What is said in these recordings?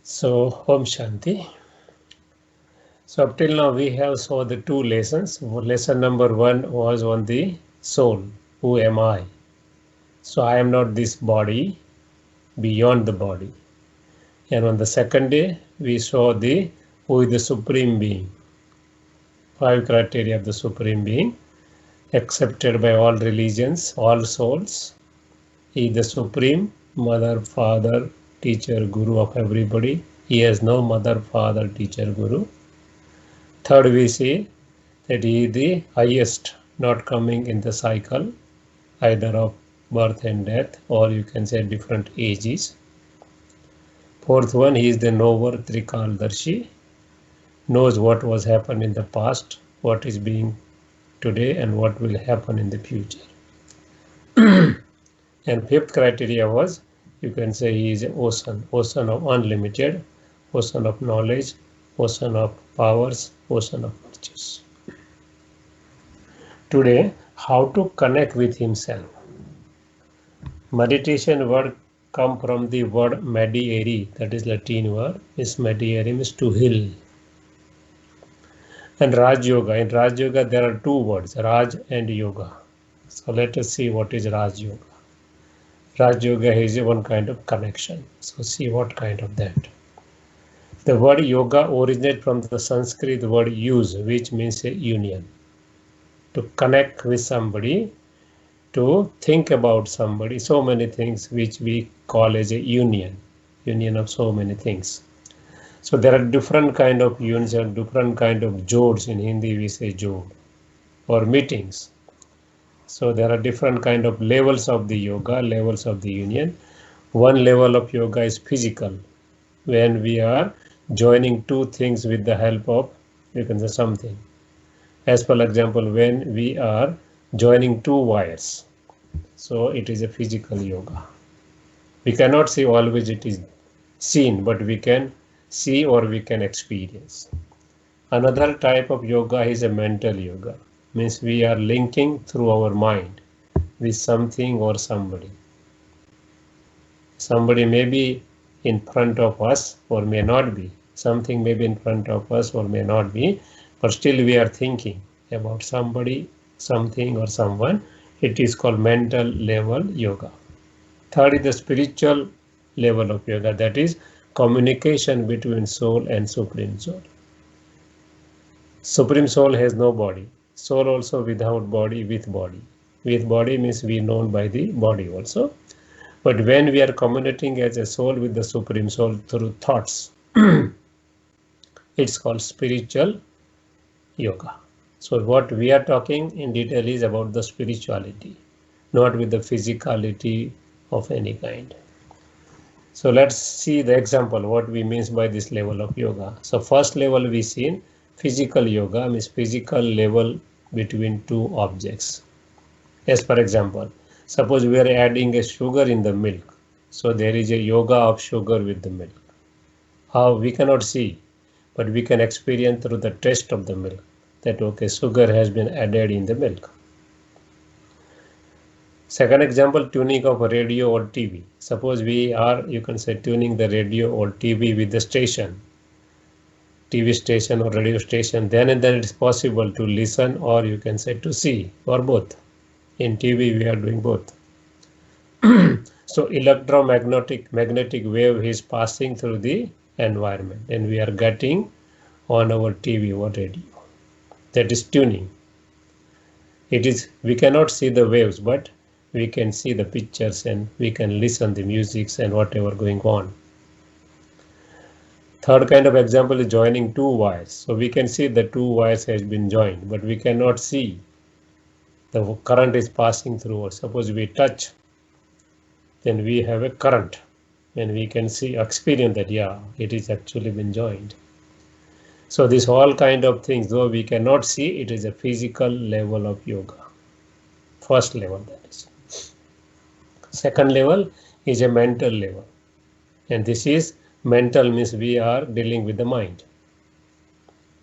So, Om Shanti. So, up till now we have saw the two lessons. Lesson number 1 was on the soul. Who am I? So, I am not this body, beyond the body. And on the second day, we saw the who is the Supreme Being. 5 criteria of the Supreme Being, accepted by all religions, all souls. He is the Supreme Mother, Father, Teacher, Guru of everybody. He has no mother, father, teacher, Guru. Third, we see that he is the highest, not coming in the cycle, either of birth and death, or you can say different ages. Fourth one, he is the knower, Trikaldarshi, knows what was happened in the past, what is being today, and what will happen in the future. And fifth criteria was, you can say he is an ocean of unlimited, ocean of knowledge, ocean of powers, ocean of virtues. Today, how to connect with himself. Meditation word come from the word mediare, that is Latin word. Is mediare means to heal. And Raj Yoga. In Raj Yoga there are two words, Raj and Yoga. So let us see what is Raj Yoga. Raj Yoga is one kind of connection. So see what kind of that. The word yoga originates from the Sanskrit word use, which means a union. To connect with somebody, to think about somebody, so many things which we call as a union of so many things. So there are different kind of unions and different kind of jods. In Hindi we say jod, or meetings. So there are different kind of levels of the yoga, levels of the union. One level of yoga is physical, when we are joining two things with the help of, you can say, something. As for example, when we are joining two wires, so it is a physical yoga. We cannot say always it is seen, but we can see or we can experience. Another type of yoga is a mental yoga, means we are linking through our mind with something or somebody. Somebody may be in front of us or may not be. Something may be in front of us or may not be, but still we are thinking about somebody, something or someone. It is called mental level yoga. Third is the spiritual level of yoga, that is communication between soul and Supreme Soul. Supreme Soul has no body. Soul also without body, with body. With body means we known by the body also. But when we are communicating as a soul with the Supreme Soul through thoughts, it's called spiritual yoga. So what we are talking in detail is about the spirituality, not with the physicality of any kind. So let's see the example, what we mean by this level of yoga. So first level we seen physical yoga, means physical level between two objects. As for example, suppose we are adding a sugar in the milk. So there is a yoga of sugar with the milk. How? We cannot see, but we can experience through the taste of the milk that okay, sugar has been added in the milk. Second example, tuning of a radio or TV. Suppose we are, you can say, tuning the radio or TV with the station, TV station or radio station, then and then it is possible to listen or you can say to see, or both. In TV we are doing both. So magnetic wave is passing through the environment and we are getting on our TV or radio. That is tuning. It is, we cannot see the waves, but we can see the pictures and we can listen the musics and whatever going on. Third kind of example is joining two wires. So we can see the two wires has been joined, but we cannot see the current is passing through. Or suppose we touch, then we have a current and we can see, experience that, yeah, it is actually been joined. So this all kind of things, though we cannot see, it is a physical level of yoga. First level, that is. Second level is a mental level. And this is mental, means we are dealing with the mind.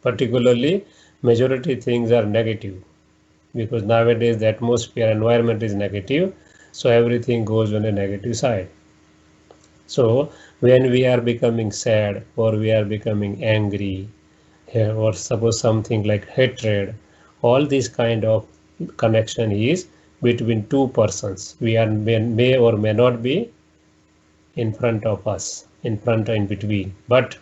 Particularly, majority things are negative. Because nowadays the atmosphere, environment is negative. So everything goes on a negative side. So when we are becoming sad or we are becoming angry, or suppose something like hatred, all this kind of connection is between two persons. We are may or may not be in front of us, in front or in between, but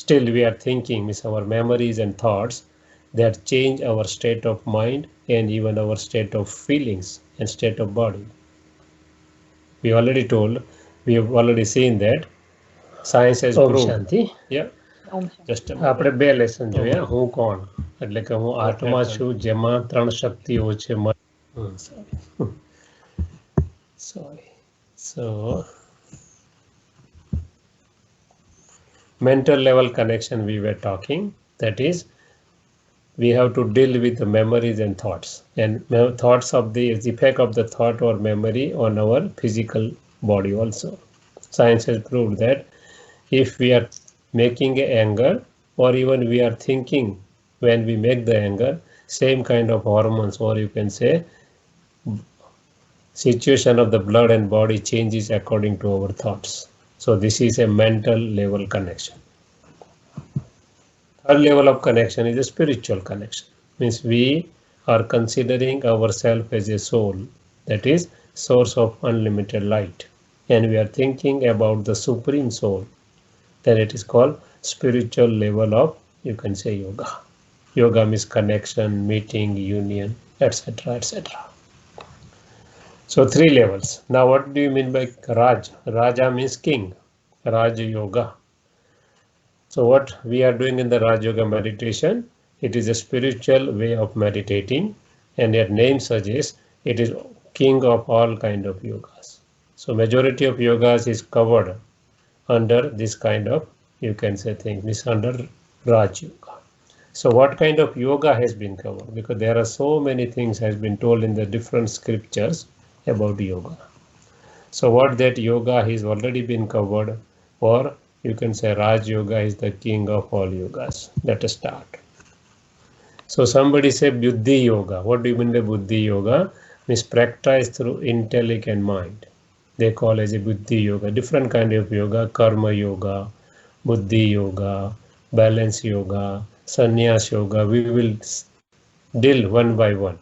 still we are thinking, means our memories and thoughts that change our state of mind and even our state of feelings and state of body. We already told, we have already seen that science has Om proved. Shanti. Yeah, Om Shanti. just a આપણે બે lesson જોયા. હું કોણ એટલે કે હું What આત્મા happened? છું જેમાં ત્રણ શક્તિઓ છે. Sorry. So mental level connection we were talking, that is we have to deal with the memories and thoughts, and thoughts of the effect of the thought or memory on our physical body also. Science has proved that if we are making anger or even we are thinking when we make the anger, same kind of hormones, or you can say situation of the blood and body changes according to our thoughts. So this is a mental level connection. Third level of connection is a spiritual connection. Means we are considering ourselves as a soul, that is source of unlimited light, and we are thinking about the supreme soul. Then it is called spiritual level of, you can say, yoga. Yoga means connection, meeting, union, etc., etc. So three levels. Now what do you mean by Raj? Raja means king. Raj Yoga. So what we are doing in the Raj Yoga meditation, it is a spiritual way of meditating, and their name suggests it is king of all kind of yogas. So majority of yogas is covered under this kind of, you can say, thing, this under Raj Yoga. So what kind of yoga has been covered? Because there are so many things has been told in the different scriptures about yoga. So what that yoga has already been covered, or you can say Raj Yoga is the king of all yogas. Let us start. So somebody say Buddhi Yoga. What do you mean by Buddhi Yoga? Means practice through intellect and mind. They call as a Buddhi Yoga. Different kind of yoga, Karma Yoga, Buddhi Yoga, Balance Yoga, Sannyas Yoga. We will deal one by one.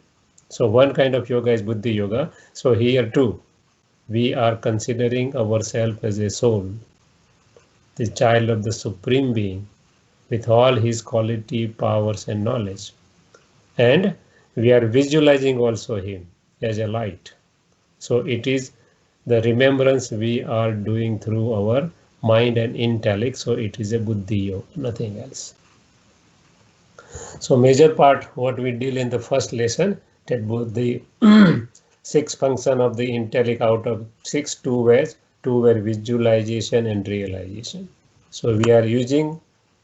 So one kind of yoga is Buddhi Yoga. So here too, we are considering ourselves as a soul, the child of the Supreme Being, with all his quality, powers and knowledge. And we are visualizing also him as a light. So it is the remembrance we are doing through our mind and intellect. So it is a Buddhi Yoga, nothing else. So major part what we deal in the first lesson, that both the six function of the intellect, out of six, two were visualization and realization. So we are using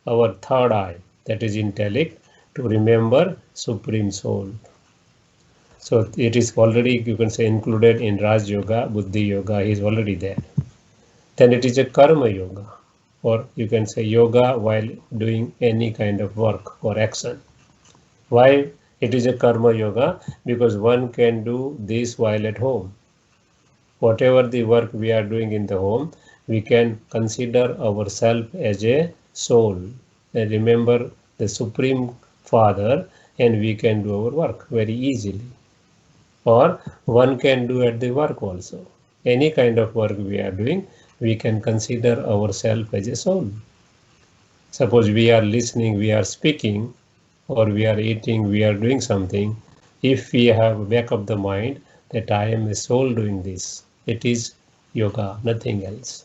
our third eye, that is intellect, to remember Supreme Soul. So it is already, you can say, included in Raj Yoga, Buddhi Yoga is already there. Then it is a Karma Yoga, or you can say yoga while doing any kind of work or action. Why it is a Karma Yoga? Because one can do this while at home. Whatever the work we are doing in the home, we can consider ourselves as a soul and remember the Supreme Father, and we can do our work very easily. Or one can do at the work also. Any kind of work we are doing, we can consider ourselves as a soul. Suppose we are listening, we are speaking, or we are eating, we are doing something. If we have back of the mind that I am a soul doing this, it is yoga, nothing else.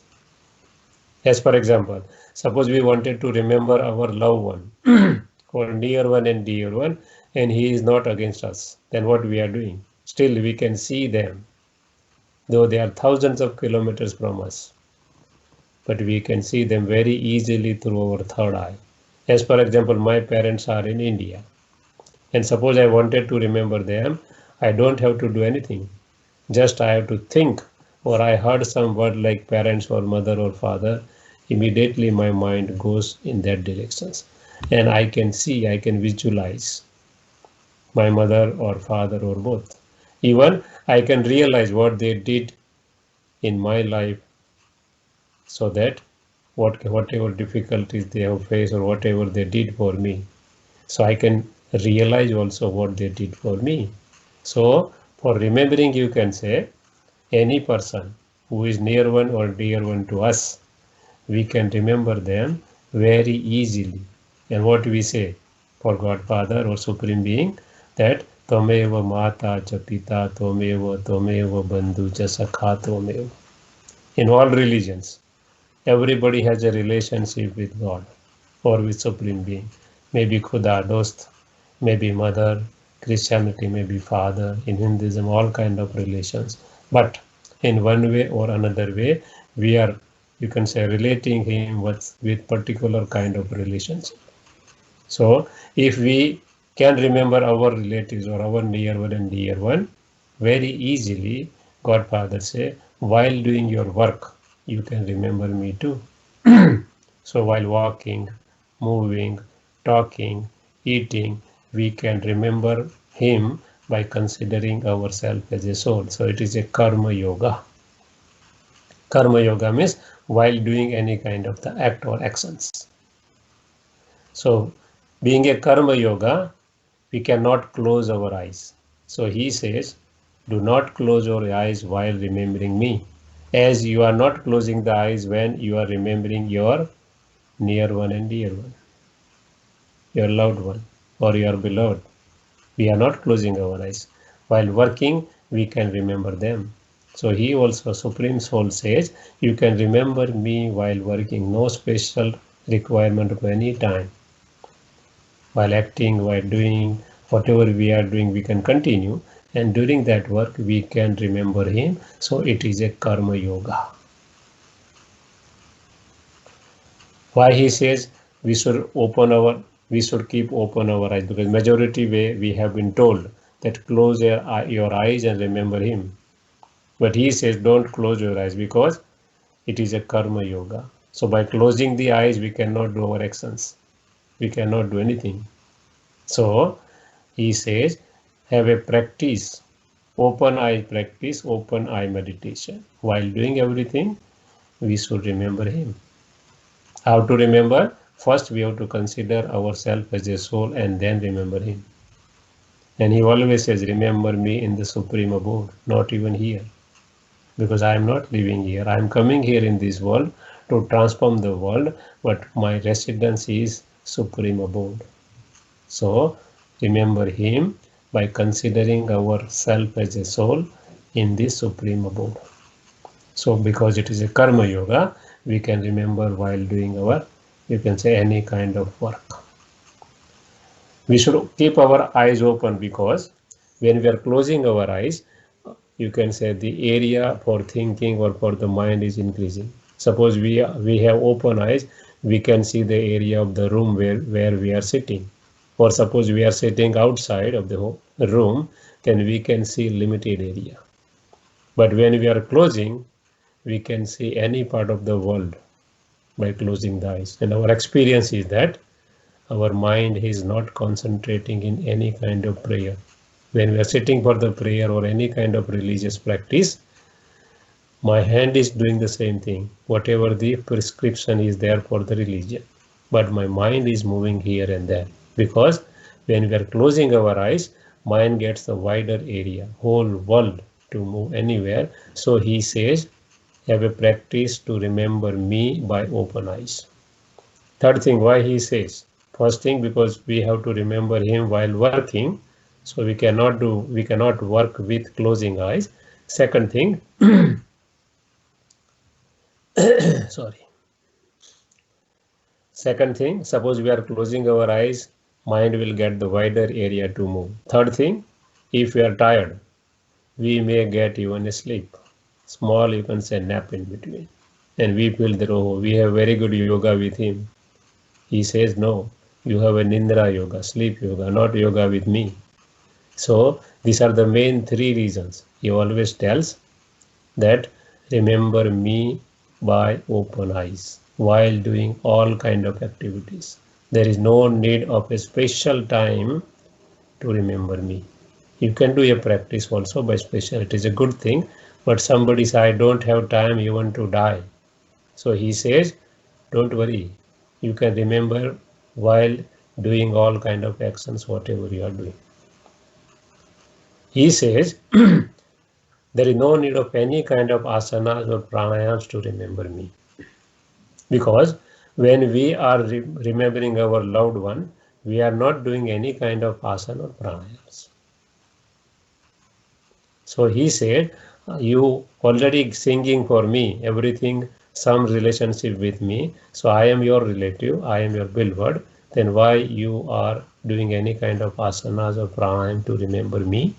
As for example, suppose we wanted to remember our loved one, or near one and dear one, and he is not against us, then what we are doing? Still we can see them, though they are thousands of kilometers from us, but we can see them very easily through our third eye. As for example, my parents are in India, and suppose I wanted to remember them, I don't have to do anything. Just I have to think, or I heard some word like parents or mother or father, immediately my mind goes in that directions. And I can see, I can visualize my mother or father or both. Even I can realize what they did in my life so that whatever difficulties they have faced or whatever they did for me, so I can realize also what they did for me. So for remembering, you can say any person who is near one or dear one to us, we can remember them very easily. And what we say for Godfather or Supreme Being, that Tameva Mata cha Pita Tameva Tameva Bandhu cha Sakha Tameva. In all religions, everybody has a relationship with God or with Supreme Being. Maybe Khuda, Dost, maybe mother, Christianity, maybe father, in Hinduism, all kind of relations. But in one way or another way, we are, you can say, relating him with particular kind of relationship. So if we can remember our relatives or our near one and dear one, very easily, Godfather say, while doing your work, you can remember me too. So while walking, moving, talking, eating, we can remember him by considering ourselves as a soul. So it is a karma yoga. Karma yoga means while doing any kind of the act or actions. So being a karma yoga, we cannot close our eyes. So he says, do not close your eyes while remembering me, as you are not closing the eyes when you are remembering your near one and dear one, your loved one or your beloved. We are not closing our eyes. While working, we can remember them. So he also, Supreme Soul says, you can remember me while working, no special requirement of any time. While acting, while doing whatever we are doing, we can continue. And during that work, we can remember him. So it is a karma yoga. Why he says we should keep open our eyes, because majority way we have been told that close your eyes and remember him. But he says don't close your eyes because it is a karma yoga. So by closing the eyes, we cannot do our actions. We cannot do anything. So he says have a practice, open eye practice, open eye meditation. While doing everything, we should remember him. How to remember? First, we have to consider ourselves as a soul and then remember him. And he always says, remember me in the supreme abode, not even here. Because I am not living here. I am coming here in this world to transform the world, but my residence is supreme abode. So, remember him by considering ourselves as a soul in this supreme abode. So, because it is a karma yoga, we can remember while doing our, you can say, any kind of work. We should keep our eyes open, because when we are closing our eyes, you can say the area for thinking or for the mind is increasing. Suppose we have open eyes, we can see the area of the room where we are sitting. Or suppose we are sitting outside of the room, then we can see limited area. But when we are closing, we can see any part of the world by closing the eyes. And our experience is that our mind is not concentrating in any kind of prayer. When we are sitting for the prayer or any kind of religious practice, my hand is doing the same thing, whatever the prescription is there for the religion. But my mind is moving here and there, because when we are closing our eyes, mind gets a wider area, whole world to move anywhere. So he says, have a practice to remember me by open eyes. Third thing, why he says, first thing, because we have to remember him while working, so we cannot work with closing eyes. Second thing, sorry. Second thing, suppose we are closing our eyes, mind will get the wider area to move. Third thing, if we are tired, we may get even a sleep. Small, you can say, nap in between. And we feel that, oh, we have very good yoga with him. He says, no, you have a Nindra yoga, sleep yoga, not yoga with me. So these are the main three reasons. He always tells that remember me by open eyes while doing all kind of activities. There is no need of a special time to remember me. You can do a practice also by special. It is a good thing. But somebody says, I don't have time even to die. So he says, don't worry, you can remember while doing all kind of actions, whatever you are doing. He says, there is no need of any kind of asanas or pranayams to remember me. Because when we are remembering our loved one, we are not doing any kind of asana or pranayams. So he said, you already singing for me, everything, some relationship with me. So I am your relative, I am your beloved. Then why you are doing any kind of asanas or pranayam to remember me?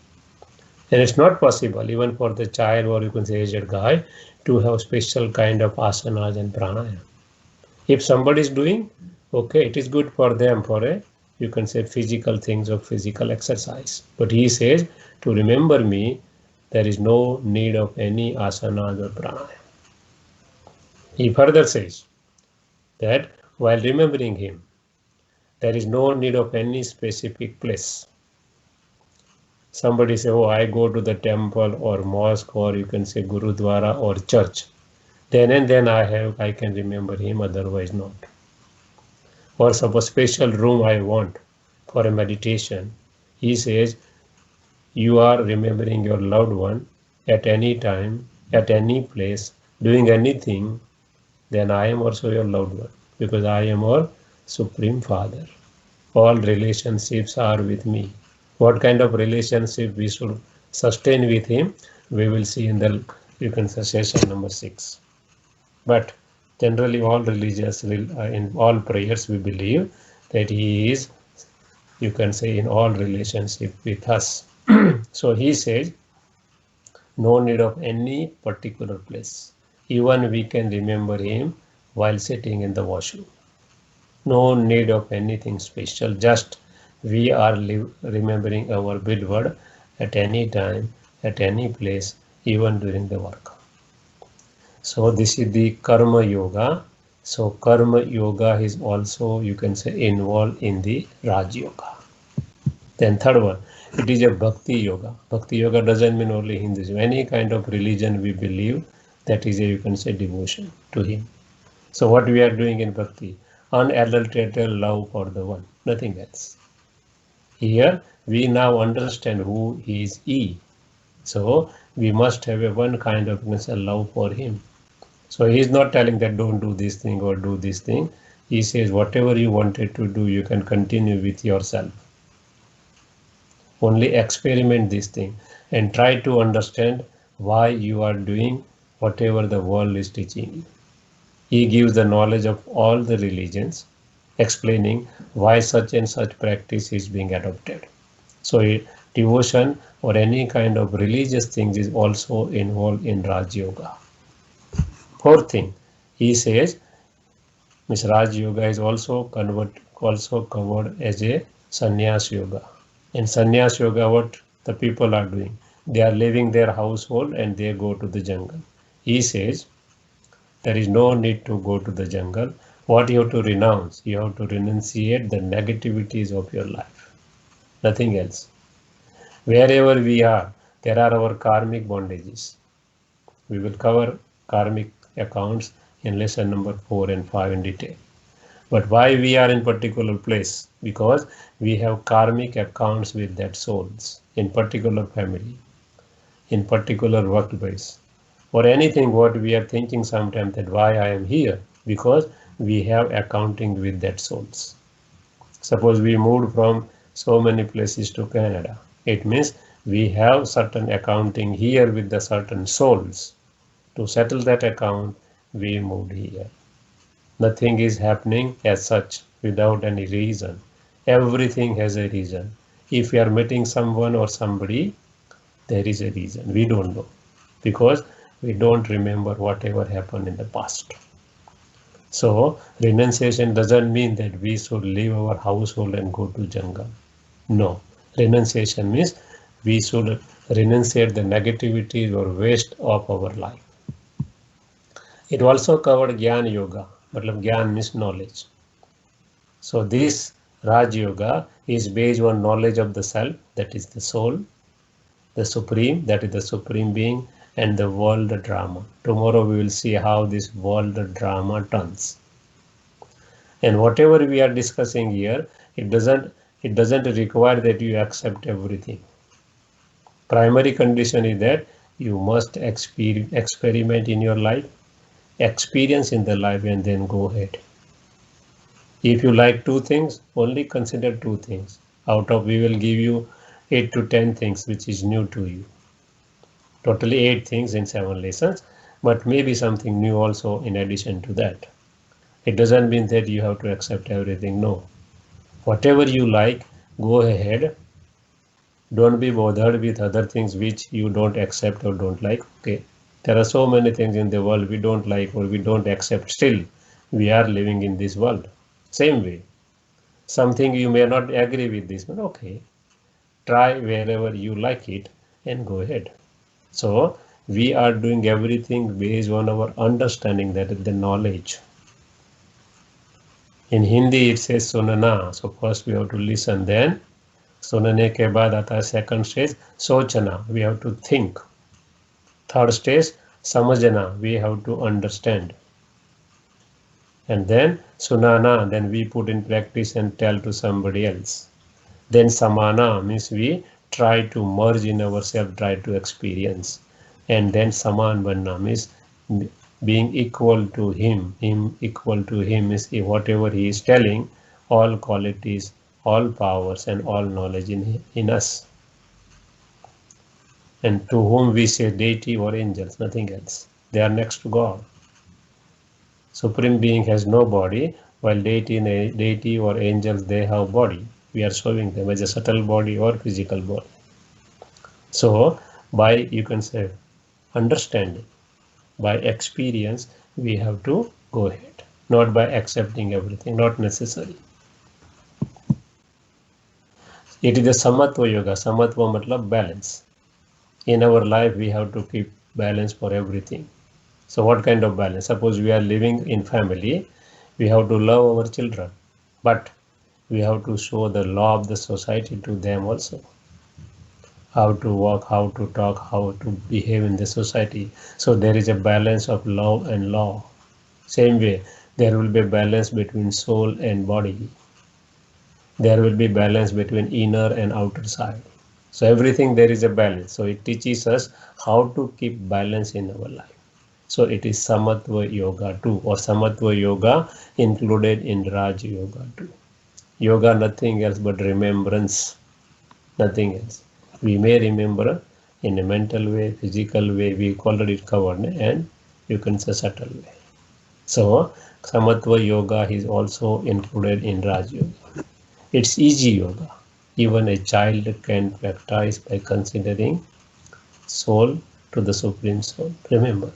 And it's not possible even for the child or you can say aged guy to have special kind of asanas and pranayam. If somebody is doing, okay, it is good for them for a, you can say physical things or physical exercise. But he says, to remember me, there is no need of any asanas or pranayam. He further says that while remembering him, there is no need of any specific place. Somebody say, oh, I go to the temple or mosque or you can say Gurudwara or church. Then and then I can remember him, otherwise not. Or suppose special room I want for a meditation. He says, you are remembering your loved one at any time, at any place, doing anything, then I am also your loved one because I am our Supreme Father. All relationships are with me. What kind of relationship we should sustain with him, we will see in the, you can say, session number 6. But generally all religious, in all prayers we believe that he is, you can say, in all relationship with us. So he says, no need of any particular place. Even we can remember him while sitting in the washroom. No need of anything special, just we are remembering our beloved at any time, at any place, even during the work. So this is the Karma Yoga. So Karma Yoga is also, you can say, involved in the Raj Yoga. Then third one, it is a Bhakti Yoga. Bhakti Yoga doesn't mean only Hinduism. Any kind of religion we believe, that is a, you can say, devotion to him. So what we are doing in Bhakti? Unadulterated love for the one, nothing else. Here we now understand who is he. So we must have a one kind of, you can say, love for him. So he is not telling that don't do this thing or do this thing. He says whatever you wanted to do, you can continue with yourself. Only experiment this thing and try to understand why you are doing whatever the world is teaching you. He gives the knowledge of all the religions, explaining why such and such practice is being adopted. So devotion or any kind of religious things is also involved in Raj Yoga. Fourth thing, he says, Ms. Raj Yoga is also covered as a Sannyas Yoga. In Sannyas Yoga, what the people are doing? They are leaving their household and they go to the jungle. He says, there is no need to go to the jungle. What you have to renounce? You have to renunciate the negativities of your life. Nothing else. Wherever we are, there are our karmic bondages. We will cover karmic accounts in lesson number 4 and 5 in detail. But why we are in particular place? Because we have karmic accounts with that souls, in particular family, in particular workplace, or anything what we are thinking sometimes that why I am here, because we have accounting with that souls. Suppose we moved from so many places to Canada. It means we have certain accounting here with the certain souls. To settle that account, we moved here. Nothing is happening as such without any reason. Everything has a reason. If you are meeting someone or somebody, there is a reason. We don't know because we don't remember whatever happened in the past. So renunciation doesn't mean that we should leave our household and go to jungle. No, renunciation means we should renunciate the negativities or waste of our life. It also covered Gyan Yoga. Gyan means knowledge. So this Raj Yoga is based on knowledge of the self, that is the soul, the supreme, that is the supreme being, and the world drama. Tomorrow we will see how this world drama turns. And whatever we are discussing here, it doesn't require that you accept everything. Primary condition is that you must experiment in your life, experience in the life, and then go ahead. If you like two things, only consider two things. Out of we will give you 8 to 10 things which is new to you. Totally 8 things in 7 lessons, but maybe something new also in addition to that. It doesn't mean that you have to accept everything. No. Whatever you like, go ahead. Don't be bothered with other things which you don't accept or don't like. Okay. There are so many things in the world we don't like or we don't accept. Still, we are living in this world. Same way. Something you may not agree with this, but okay. Try wherever you like it and go ahead. So we are doing everything based on our understanding, that is the knowledge. In Hindi it says sunana. So first we have to listen, then sunane ke baad aata hai second stage sochana. We have to think. Third stage samajhna. We have to understand. And then sunana, then we put in practice and tell to somebody else. Then samana means we try to merge in ourselves, try to experience. And then saman banna means being equal to him. Equal to him is whatever he is telling, all qualities, all powers and all knowledge in us. And to whom we say deity or angels, nothing else. They are next to God. Supreme being has no body, while deity or angels, they have body. We are showing them as a subtle body or physical body. So by, you can say, understanding, by experience, we have to go ahead, not by accepting everything, not necessary. It is a samatva yoga. Samatva matlab balance. In our life, we have to keep balance for everything. So what kind of balance? Suppose we are living in family, we have to love our children, but we have to show the law of the society to them also. How to walk, how to talk, how to behave in the society. So there is a balance of love and law. Same way, there will be a balance between soul and body. There will be balance between inner and outer side. So everything there is a balance. So it teaches us how to keep balance in our life. So it is Samatva Yoga too, or Samatva Yoga included in Raj Yoga too. Yoga nothing else but remembrance, nothing else. We may remember in a mental way, physical way, we already covered, and you can say subtle way. So Samatva Yoga is also included in Raj Yoga. It's easy yoga. Even a child can practice by considering soul to the Supreme Soul. Remember.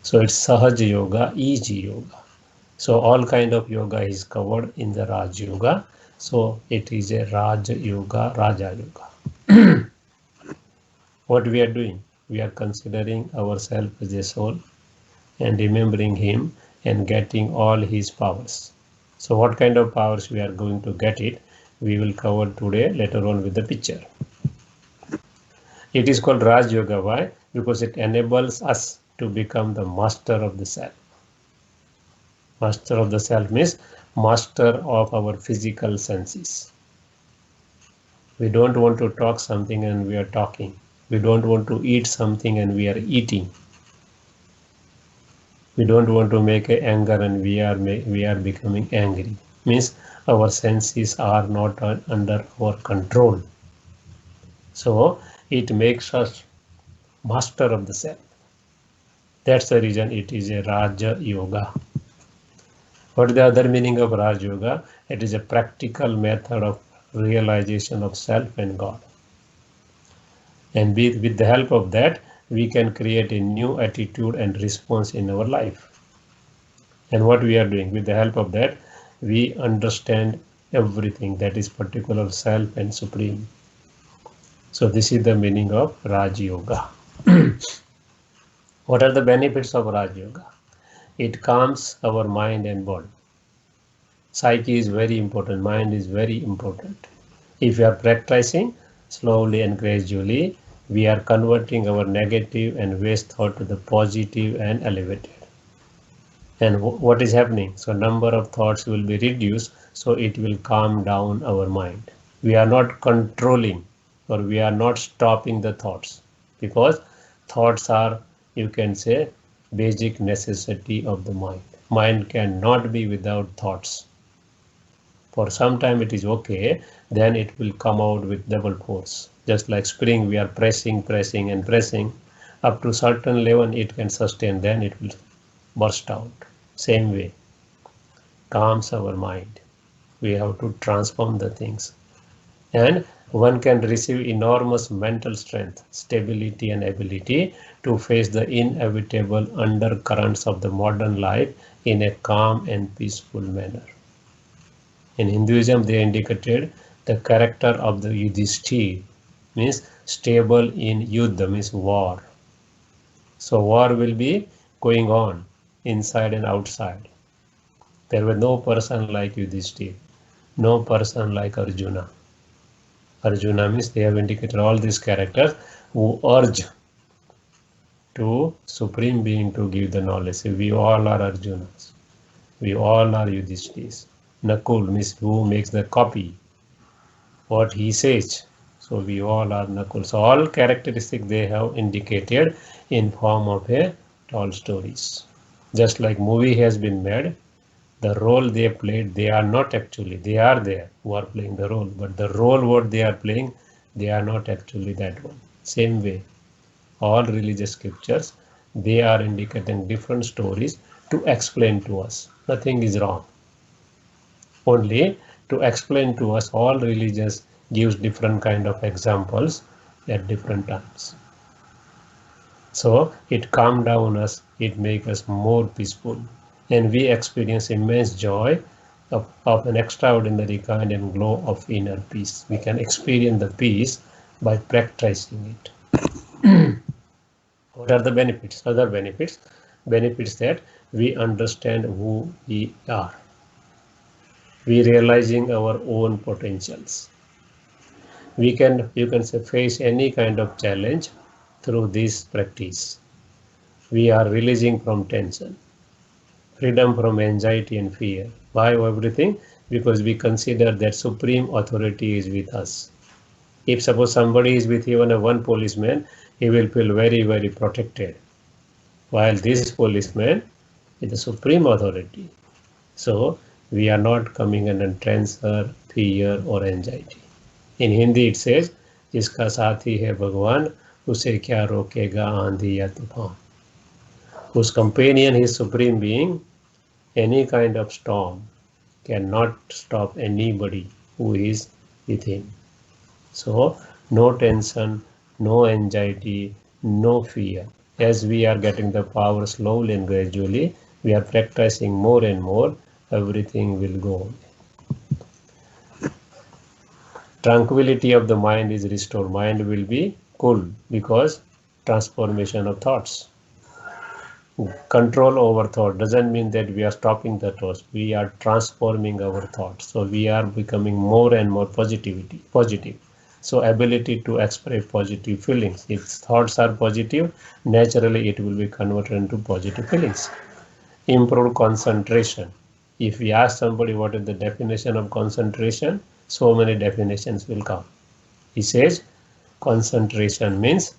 So it's Sahaj Yoga, easy yoga. So all kind of yoga is covered in the Raj Yoga. So it is a Raj Yoga, Raja Yoga. What we are doing? We are considering ourselves as a soul and remembering him and getting all his powers. So what kind of powers we are going to get it? We will cover today later on with the picture. It is called Raj Yoga. Why? Because it enables us to become the master of the self. Master of the self means master of our physical senses. We don't want to talk something and we are talking. We don't want to eat something and we are eating. We don't want to make anger and we are becoming angry. Means our senses are not under our control. So it makes us master of the self. That's the reason it is a Raja Yoga. What is the other meaning of Raj Yoga? It is a practical method of realization of self and God. And with the help of that, we can create a new attitude and response in our life. And what we are doing with the help of that, we understand everything that is particular self and supreme. So this is the meaning of Raj Yoga. What are the benefits of Raj Yoga? It calms our mind and body. Psyche is very important, mind is very important. If you are practicing slowly and gradually, We are converting our negative and waste thought to the positive and elevated. And what is happening? So number of thoughts will be reduced, so it will calm down our mind. We are not controlling or we are not stopping the thoughts, because thoughts are, you can say, basic necessity of the mind. Mind cannot be without thoughts. For some time it is okay, then it will come out with double force. Just like spring, we are pressing, pressing and pressing. Up to certain level it can sustain, then it will burst out. Same way, calms our mind. We have to transform the things. And one can receive enormous mental strength, stability and ability to face the inevitable undercurrents of the modern life in a calm and peaceful manner. In Hinduism, they indicated the character of the Yudhishthir, means stable in Yuddha, means war. So war will be going on inside and outside. There was no person like Yudhishthir, no person like Arjuna. Arjuna means they have indicated all these characters who urge to Supreme Being to give the knowledge. We all are Arjunas. We all are Yudhishthis. Nakul means who makes the copy, what he says. So we all are Nakul. So all characteristics they have indicated in form of a tall stories. Just like movie has been made, the role they played, they are not actually, they are there who are playing the role, but the role what they are playing, they are not actually that one. Same way, all religious scriptures, they are indicating different stories to explain to us. Nothing is wrong. Only to explain to us, all religions gives different kind of examples at different times. So it calm down us, it make us more peaceful, and we experience immense joy of an extraordinary kind and glow of inner peace. We can experience the peace by practicing it. What are the benefits? Other benefits? Benefits that we understand who we are. We realizing our own potentials. You can say, face any kind of challenge through this practice. We are releasing from tension, freedom from anxiety and fear. Why everything? Because we consider that supreme authority is with us. If suppose somebody is with even a one policeman, he will feel very, very protected. While this policeman is the supreme authority. So we are not coming under tension, fear or anxiety. In Hindi it says, जिसका साथी है भगवान उसे क्या रोकेगा आंधी या तूफान. Whose companion is Supreme Being, any kind of storm cannot stop anybody who is with him. So no tension, no anxiety, no fear. As we are getting the power slowly and gradually, we are practicing more and more, everything will go away. Tranquility of the mind is restored. Mind will be cool because transformation of thoughts. Control over thought doesn't mean that we are stopping the thoughts. We are transforming our thoughts. So we are becoming more and more positive. So ability to express positive feelings. If thoughts are positive, naturally it will be converted into positive feelings. Improve concentration. If we ask somebody what is the definition of concentration, so many definitions will come. He says concentration means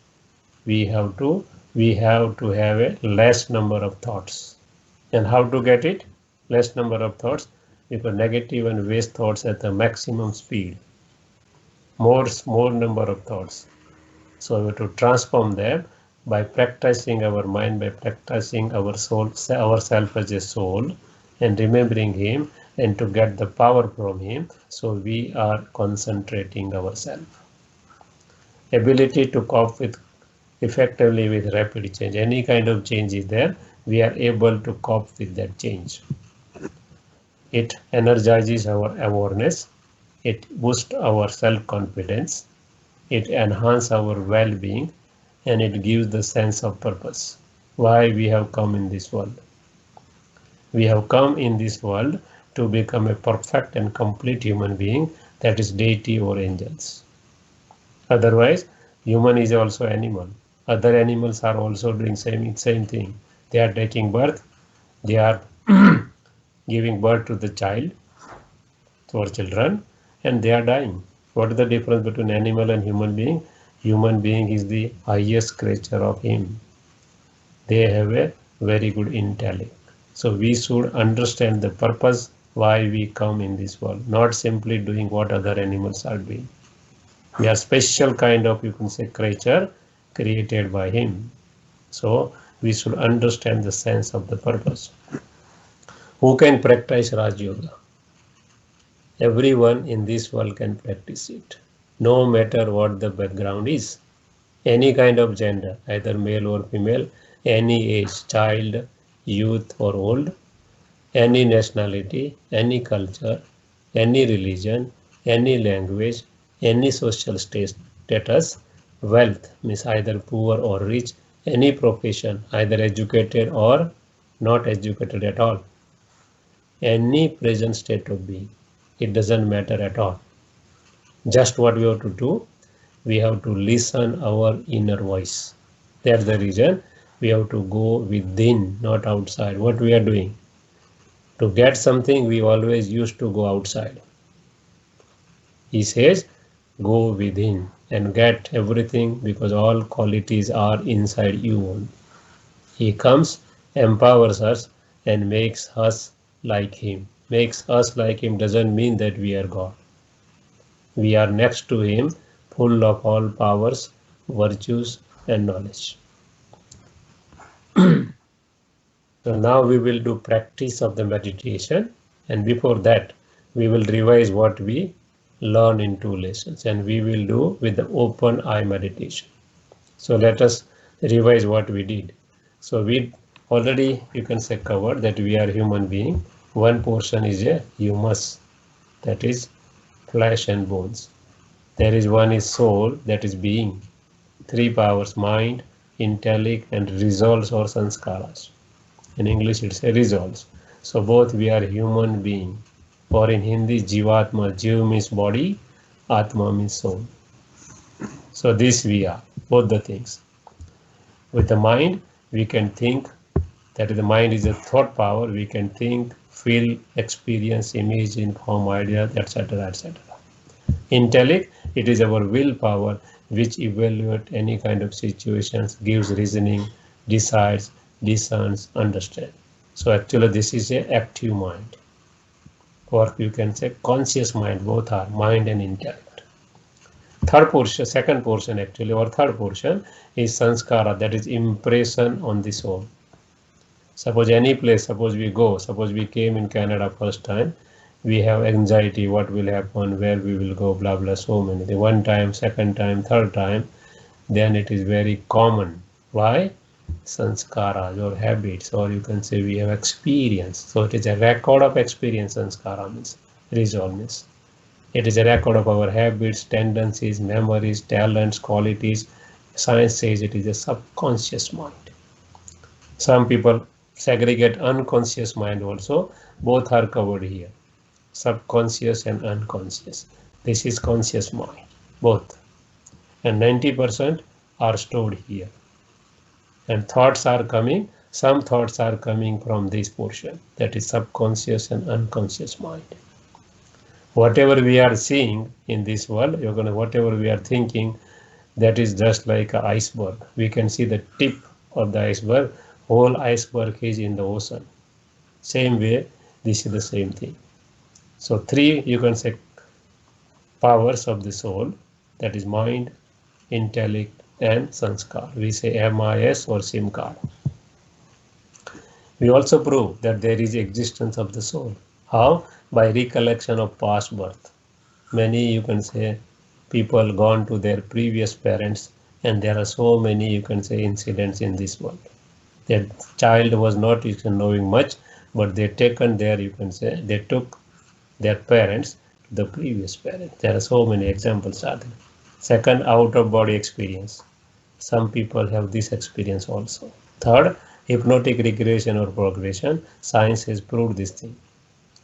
we have to have a less number of thoughts. And how to get it? Less number of thoughts, because negative and waste thoughts at the maximum speed. More number of thoughts. So we have to transform them by practicing our mind, by practicing our soul, ourself as a soul, and remembering him, and to get the power from him. So we are concentrating ourselves. Ability to cope with effectively with rapid change. Any kind of change is there, we are able to cope with that change. It energizes our awareness, it boosts our self-confidence, it enhances our well-being, and it gives the sense of purpose. Why we have come in this world. We have come in this world to become a perfect and complete human being, that is deity or angels. Otherwise, Human is also animal. Other animals are also doing same thing. They are taking birth. They are giving birth to the child or children, and they are dying. What is the difference between animal and human being? Human being is the highest creature of him. They have a very good intellect. So we should understand the purpose why we come in this world, not simply doing what other animals are doing. We are special kind of, you can say, creature created by him. So we should understand the sense of the purpose. Who can practice Raj Yoga? Everyone in this world can practice it, no matter what the background is. Any kind of gender, either male or female, any age, child, youth or old, any nationality, any culture, any religion, any language, any social status, wealth means either poor or rich, any profession, either educated or not educated at all, any present state of being. It doesn't matter at all. Just what we have to do, we have to listen our inner voice. That's the reason we have to go within, not outside. What we are doing? To get something, we always used to go outside. He says, go within and get everything because all qualities are inside you. He comes, empowers us, and makes us like him. Makes us like him doesn't mean that we are God. We are next to him, full of all powers, virtues, and knowledge. So now we will do practice of the meditation, and before that we will revise what we learn in 2 lessons, and we will do with the open eye meditation. So let us revise what we did. So we already, you can say, covered that we are human being. One portion is a humus, that is flesh and bones. There is one is soul, that is being. 3 powers, mind, intellect, and resolves or sanskaras. In English it's a resolves. So both we are human being, or in Hindi Jivatma. Jiv means body, Atma means soul. So this we are, both the things. With the mind we can think, that the mind is a thought power. We can think, feel, experience, imagine, form ideas, etc., etc. Intellect, it is our willpower which evaluates any kind of situations, gives reasoning, decides, discerns, understand. So actually this is a active mind, or you can say conscious mind. Both are mind and intellect. Third portion, second portion actually, or third portion is sanskara, that is impression on the soul. Suppose any place, suppose we go, suppose we came in Canada first time, we have anxiety, what will happen, where we will go, blah blah, so many. The one time, second time, third time, then it is very common. Why? Sanskaras or habits, or you can say we have experience. So it is a record of experience. Sanskara means resolve means. It is a record of our habits, tendencies, memories, talents, qualities. Science says it is a subconscious mind. Some people segregate unconscious mind also. Both are covered here. Subconscious and unconscious. This is conscious mind, both. And 90% are stored here. And thoughts are coming, some thoughts are coming from this portion, that is subconscious and unconscious mind. Whatever we are seeing in this world, whatever we are thinking, that is just like an iceberg. We can see the tip of the iceberg. Whole iceberg is in the ocean. Same way, this is the same thing. So 3, you can say, powers of the soul, that is mind, intellect, and sanskar. We say MIS or SIM card. We also prove that there is existence of the soul. How? By recollection of past birth. Many, you can say, people gone to their previous parents, and there are so many, you can say, incidents in this world. Their child was not even knowing much, but they taken their, you can say, they took their parents to the previous parents. There are so many examples are there. Second, out of body experience. Some people have this experience also. Third, hypnotic regression or progression. Science has proved this thing,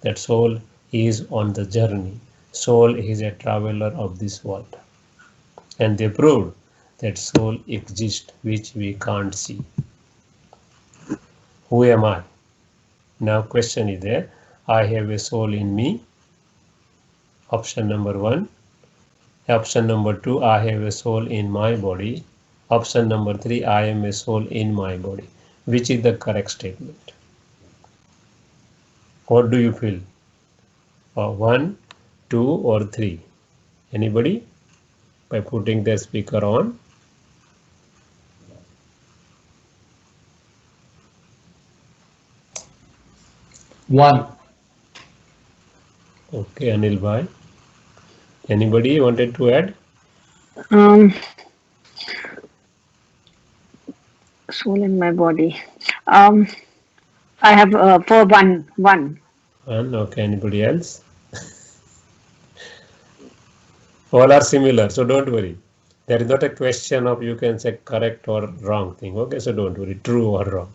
that soul is on the journey. Soul is a traveler of this world. And they proved that soul exists which we can't see. Who am I? Now question is there, I have a soul in me. Option number 1. Option number 2, I have a soul in my body. Option number 3, I am a soul in my body. Which is the correct statement? What do you feel? 1, 2 or 3? Anybody? By putting the speaker on. One. Okay, Anil bhai. Anybody wanted to add? Soul in my body. I have for one. One. Okay, anybody else? All are similar, so don't worry. There is not a question of you can say correct or wrong thing. Okay, so don't worry, true or wrong.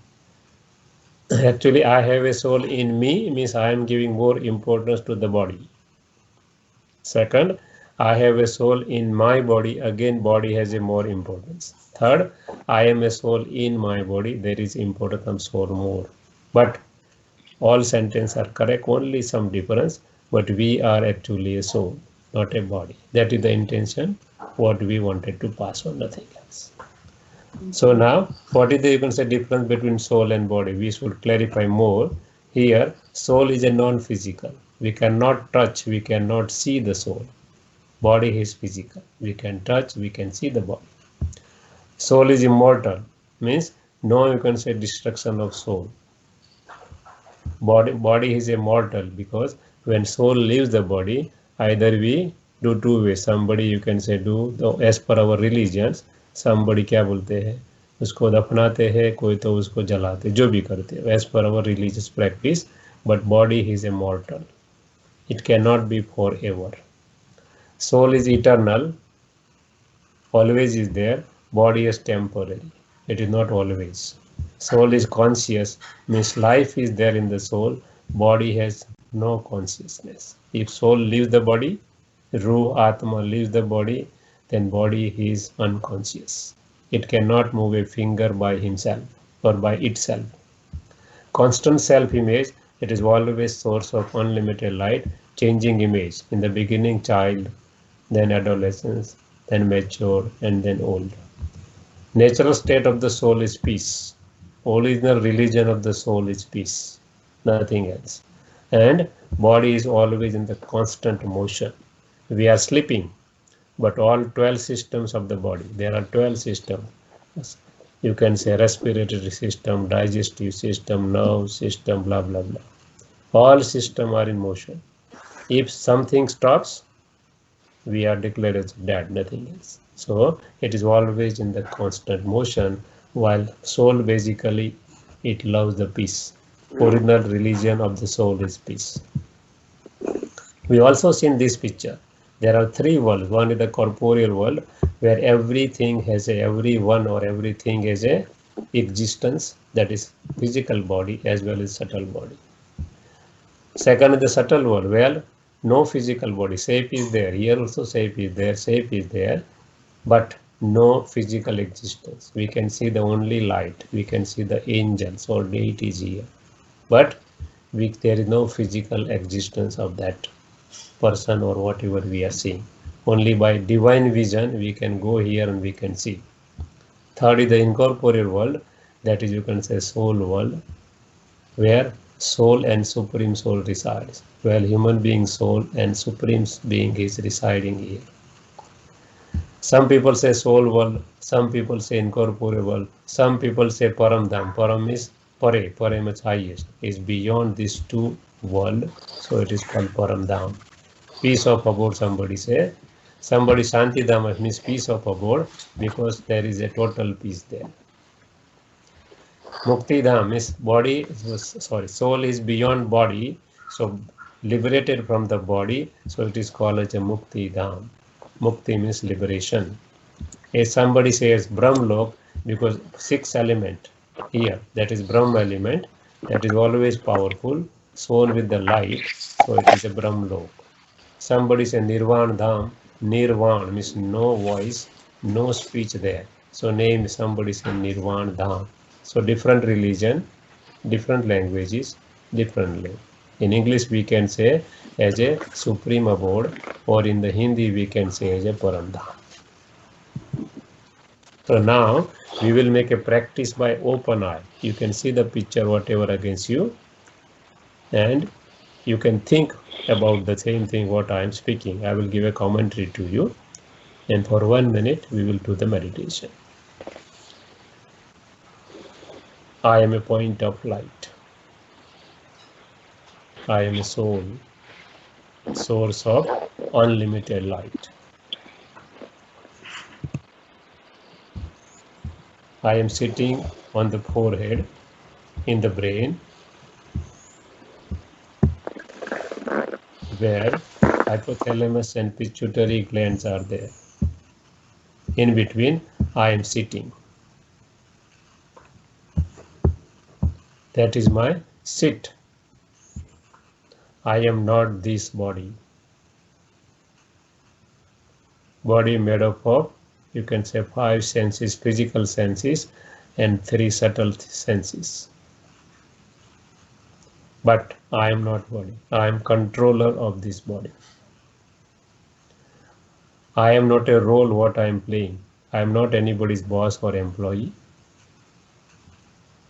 Actually, I have a soul in me means I am giving more importance to the body. Second, I have a soul in my body. Again, body has a more importance. Third, I am a soul in my body. There is importance of soul more. But all sentences are correct, only some difference. But we are actually a soul, not a body. That is the intention, what we wanted to pass on, nothing else. So now, what is the, you can say, difference between soul and body? We should clarify more. Here, soul is a non-physical. We cannot touch, we cannot see the soul. Body is physical. We can touch, we can see the body. Soul is immortal, means no, you can say, destruction of soul. Body is immortal because when soul leaves the body, either we do two ways. Somebody, you can say, do as per our religions. Somebody क्या बोलते हैं, उसको दफनाते हैं, कोई तो उसको जलाते, जो भी करते हैं as per our religious practice. But body is immortal. It cannot be forever. Soul is eternal, always is there. Body is temporary. It is not always. Soul is conscious, means life is there in the soul. Body has no consciousness. If soul leaves the body, Ruh Atma leaves the body, then body is unconscious. It cannot move a finger by himself or by itself. Constant self-image, it is always source of unlimited light, changing image. In the beginning, child, then adolescence, then mature, and then old. Natural state of the soul is peace. Original religion of the soul is peace, nothing else. And body is always in the constant motion. We are sleeping, but all 12 systems of the body, there are 12 systems. You can say respiratory system, digestive system, nerve system, blah, blah, blah. All systems are in motion. If something stops, we are declared as dead, nothing else. So it is always in the constant motion, while soul basically, it loves the peace. Original religion of the soul is peace. We also see in this picture, there are three worlds. One is the corporeal world, where everything has a, everyone or everything has a existence, that is physical body as well as subtle body. Second is the subtle world, where no physical body, shape is there. Here also shape is there, but no physical existence. We can see the only light. We can see the angels or deities here, but there is no physical existence of that person or whatever we are seeing. Only by divine vision we can go here and we can see. Third is the incorporeal world, that is, you can say, soul world, where soul and supreme soul resides. Well, human being soul and supreme being is residing here. Some people say soul world, some people say incorporeal world, some people say Param Dham. Param is Pare, Pare means highest, is beyond these two world, so it is called Param Dham. Peace of abode, somebody say. Somebody Shanti Dham means peace of abode, because there is a total peace there. Mukti Dham is body, sorry, soul is beyond body, so liberated from the body, so it is called as a Mukti Dham. Mukti means liberation. If somebody says Brahmlok, because 6 element here, that is Brahma element, that is always powerful, soul with the light, so it is a Brahmlok. Somebody say Nirvan Dham, Nirvan means no voice, No speech there. So name somebody say Nirvan Dham. So different religion, different languages, differently. In English we can say as a supreme abode, or in the Hindi we can say as a Paramdham. So now we will make a practice by open eye. You can see the picture whatever against you, and you can think about the same thing what I am speaking. I will give a commentary to you, and for 1 minute we will do the meditation. I am a point of light. I am a soul, source of unlimited light. I am sitting on the forehead, in the brain, where hypothalamus and pituitary glands are there. In between, I am sitting. That is my sit. I am not this body. Body made up of, you can say, 5 senses, physical senses, and 3 subtle senses. But I am not body. I am controller of this body. I am not a role what I am playing. I am not anybody's boss or employee.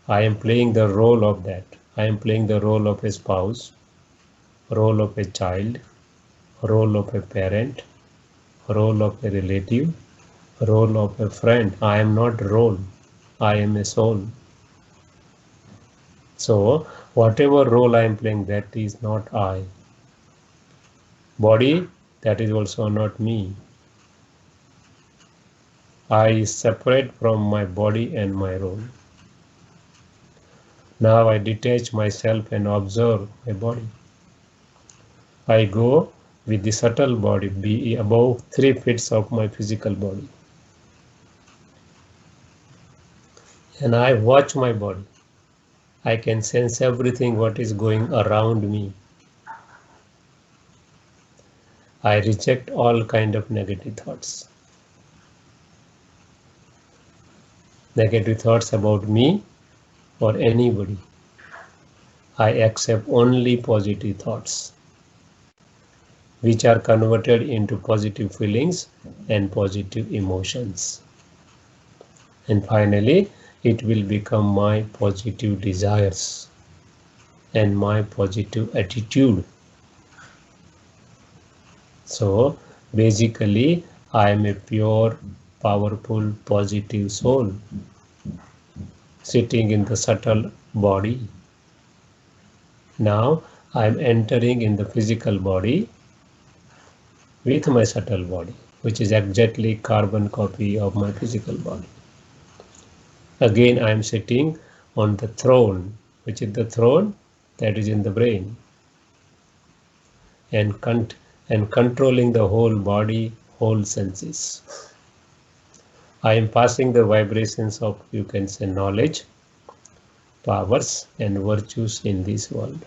I am playing the role of that. I am playing the role of a spouse, role of a child, role of a parent, role of a relative, role of a friend. I am not role. I am a soul. So whatever role I am playing, that is not I. Body, that is also not me. I is separate from my body and my role. Now I detach myself and observe my body. I go with the subtle body, be above 3 feet of my physical body. And I watch my body. I can sense everything what is going around me. I reject all kind of negative thoughts. Negative thoughts about me or anybody. I accept only positive thoughts, which are converted into positive feelings and positive emotions. And finally, it will become my positive desires and my positive attitude. So basically, I am a pure, powerful, positive soul sitting in the subtle body. Now I am entering in the physical body with my subtle body, which is exactly carbon copy of my physical body. Again, I am sitting on the throne, which is the throne that is in the brain, and controlling the whole body, whole senses. I am passing the vibrations of, you can say, knowledge, powers, and virtues in this world.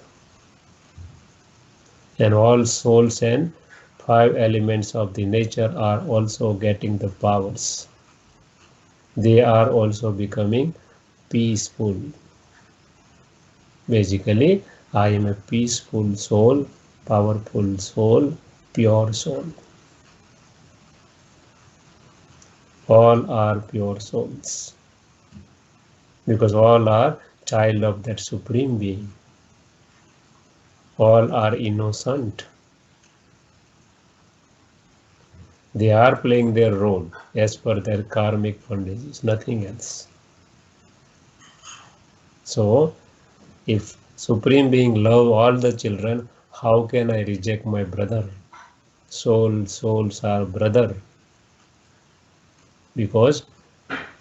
And all souls and 5 elements of the nature are also getting the powers. They are also becoming peaceful. Basically, I am a peaceful soul, powerful soul, pure soul. All are pure souls, because all are child of that supreme being. All are innocent. They are playing their role as per their karmic bondages, nothing else. So, if Supreme Being love all the children, how can I reject my brother? Souls are brother. Because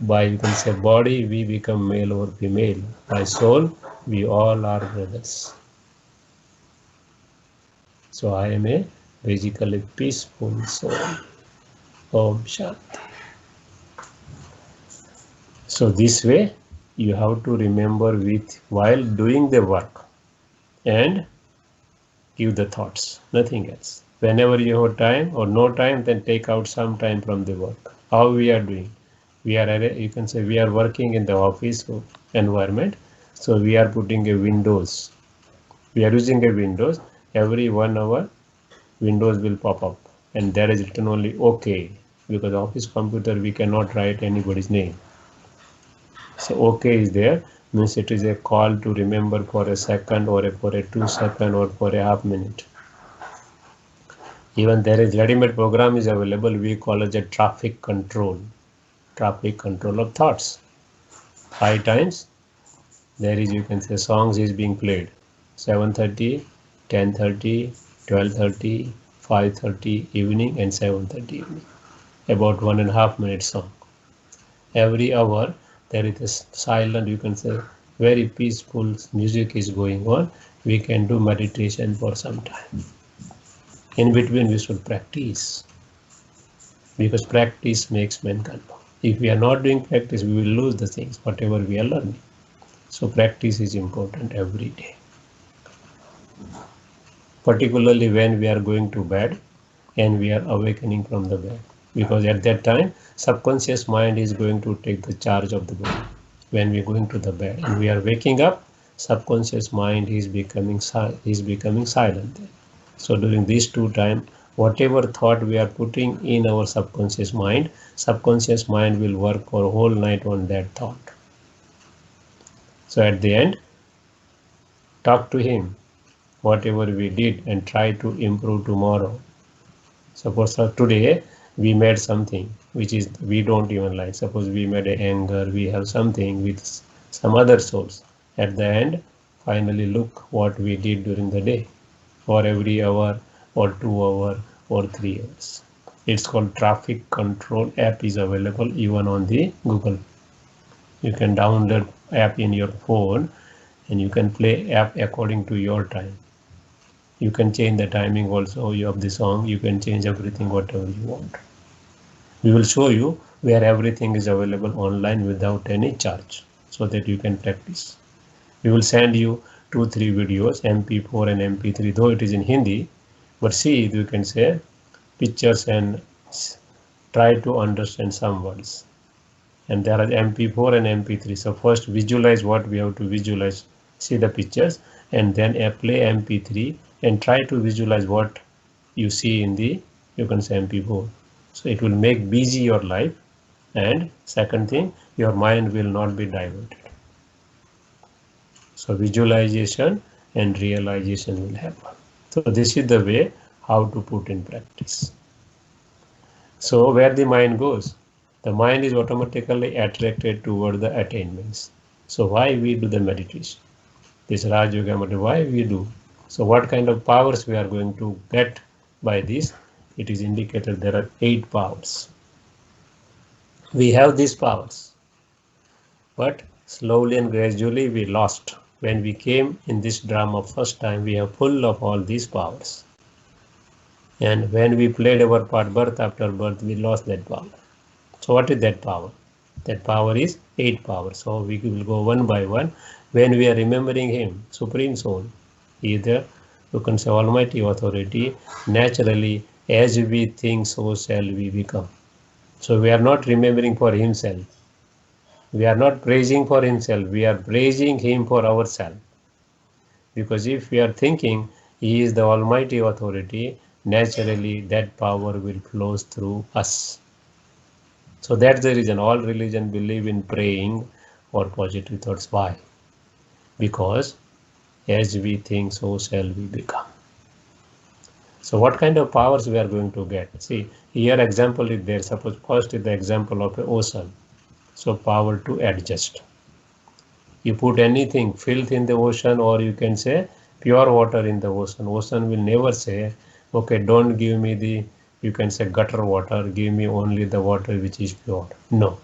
by, you can say, body we become male or female. By soul we all are brothers. So I am a basically peaceful soul. Om Shanti. So this way you have to remember with while doing the work and give the thoughts, nothing else. Whenever you have time or no time, then take out some time from the work. How we are doing? We are, you can say, we are working in the office environment. So we are putting a Windows. We are using a Windows. Every 1 hour, Windows will pop up, and there is written only OK, because office computer we cannot write anybody's name. So OK is there, means it is a call to remember for a second or for a 2 second or for a half minute. Even there is ready-made program is available. We call it a traffic control of thoughts. 5 times there is, you can say, songs is being played. 7:30, 10:30, 12:30, 5:30 evening and 7:30 evening. About 1.5 minute song. Every hour there is a silent, you can say, very peaceful music is going on. We can do meditation for some time. In between we should practice, because practice makes man confirm. If we are not doing practice, we will lose the things, whatever we are learning. So practice is important every day. Particularly when we are going to bed and we are awakening from the bed. Because at that time, subconscious mind is going to take the charge of the body. When we are going to the bed and we are waking up, subconscious mind is becoming silent. So during these 2 times, whatever thought we are putting in our subconscious mind will work for a whole night on that thought. So at the end, talk to him, whatever we did, and try to improve tomorrow. Suppose today we made something which is we don't even like. Suppose we made anger, we have something with some other source. At the end, finally look what we did during the day, for every hour or 2 hour or 3 hours. It's called traffic control app, is available even on the Google. You can download app in your phone and you can play app according to your time. You can change the timing also of the song. You can change everything whatever you want. We will show you where everything is available online without any charge, so that you can practice. We will send you 2-3 videos, MP4 and MP3, though it is in Hindi, but see, you can say pictures and try to understand some words. And there are MP4 and MP3. So first visualize what we have to visualize. See the pictures and then play MP3 and try to visualize what you see in the, you can say, MP4. So it will make busy your life, and second thing, your mind will not be diverted. So visualization and realization will happen. So this is the way how to put in practice. So where the mind goes, the mind is automatically attracted toward the attainments. So why we do the meditation? This Raj Yoga meditation, why we do? So what kind of powers we are going to get by this? It is indicated there are 8 powers. We have these powers, but slowly and gradually we lost. When we came in this drama first time, we are full of all these powers. And when we played our part birth after birth, we lost that power. So what is that power? That power is 8 powers. So we will go one by one. When we are remembering him, Supreme Soul, either you can say Almighty Authority, naturally, as we think, so shall we become. So we are not remembering for himself. We are not praising for himself. We are praising him for ourselves. Because if we are thinking he is the Almighty Authority, naturally that power will flow through us. So that's the reason all religion believe in praying or positive thoughts. Why? Because as we think, so shall we become. So what kind of powers we are going to get? See, here example is there. Suppose first is the example of an ocean. So power to adjust. You put anything, filth in the ocean, or you can say pure water in the ocean. Ocean will never say, okay, don't give me the, you can say, gutter water, give me only the water which is pure. No.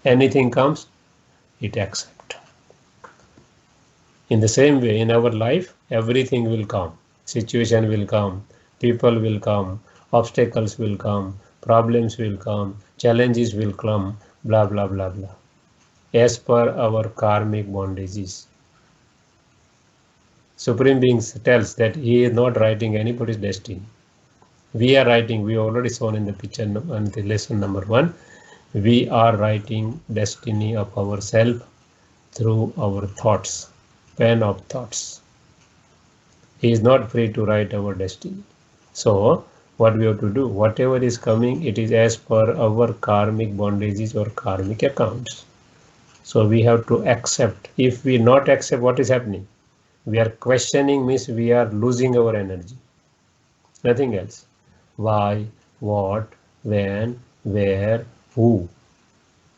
Anything comes, it accepts. In the same way, in our life, everything will come. Situation will come, people will come, obstacles will come, problems will come, challenges will come, blah, blah, blah, blah. As per our karmic bondages. Supreme Being tells that he is not writing anybody's destiny. We are writing, we already shown in the picture and the lesson number 1. We are writing destiny of ourselves through our thoughts, pen of thoughts. He is not free to write our destiny. So what we have to do, whatever is coming, it is as per our karmic bondages or karmic accounts. So we have to accept. If we not accept, what is happening? We are questioning, means we are losing our energy. Nothing else. Why, what, when, where, who.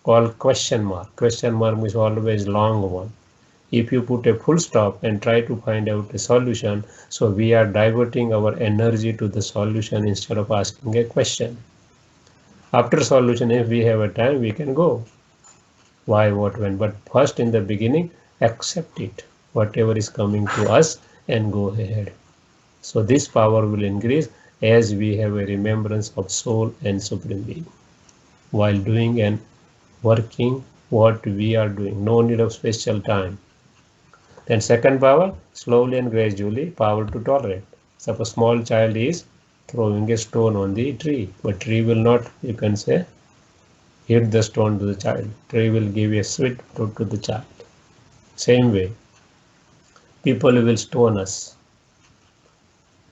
All question mark. Question mark is always long one. If you put a full stop and try to find out a solution, so we are diverting our energy to the solution instead of asking a question. After solution, if we have a time, we can go. Why, what, when. But first, in the beginning, accept it. Whatever is coming to us, and go ahead. So this power will increase as we have a remembrance of soul and supreme being while doing and working what we are doing. No need of special time. Then second power, slowly and gradually, power to tolerate. Suppose small child is throwing a stone on the tree, but tree will not, you can say, hit the stone to the child. Tree will give a sweet fruit to the child. Same way, people will stone us